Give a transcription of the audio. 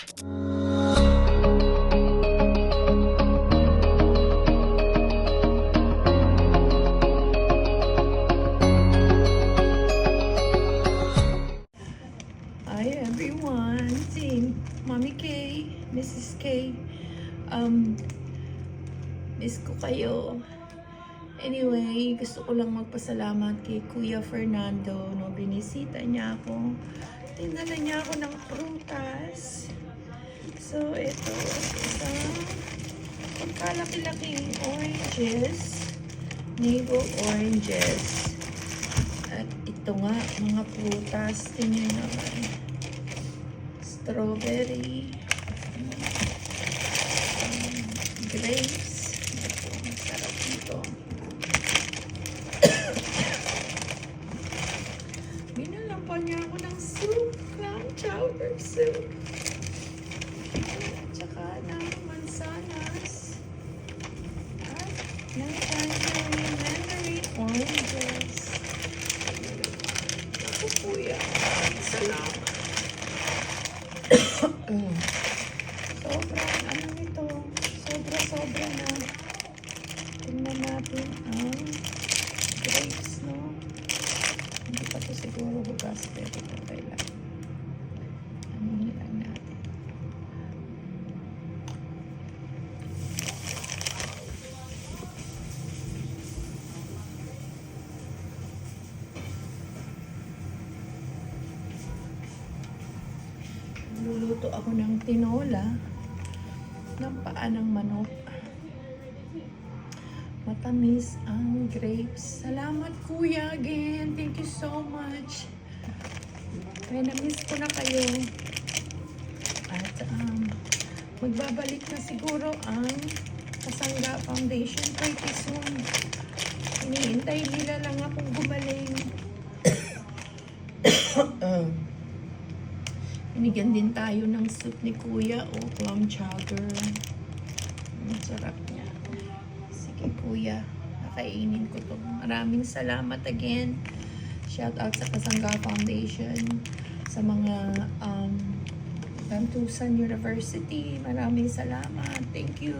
Hi everyone, si Mommy K, Mrs. K. Miss ko kayo. Anyway, gusto ko lang magpasalamat kay Kuya Fernando. No, binisita niya ako. Tinala niya ako ng prutas. So, ito, isang pagkalaki-laking oranges. Navel oranges. At ito nga, mga prutas. Tingnan naman. Strawberry. Grapes. Ito, masarap nito. Binalan pa niya ako ng soup. Clam chowder soup. Tsaka ng mansanas. At ng tangerine, mandarin, oranges. Ako kuya. Salamat. Sobrang ano nito. Sobra na. Tingnan natin ang grapes, no? Hindi pa ito siguro hugas, pero okay lang. Anuhin lang natin. Luluto ako ng tinola ng paa ng manok. Matamis ang grapes. Salamat kuya again. Thank you so much. Kaya na-miss ko na kayo. At magbabalik na siguro ang Kasangga Foundation pretty soon. Hinihintay nila lang akong gumaling. Binigyan din tayo ng soup ni kuya o clam chowder. Ang sarap niya. Sige kuya, nakainin ko to. Maraming salamat again. Shout out sa Kasangga Foundation, sa mga Bantusan University. Maraming salamat. Thank you.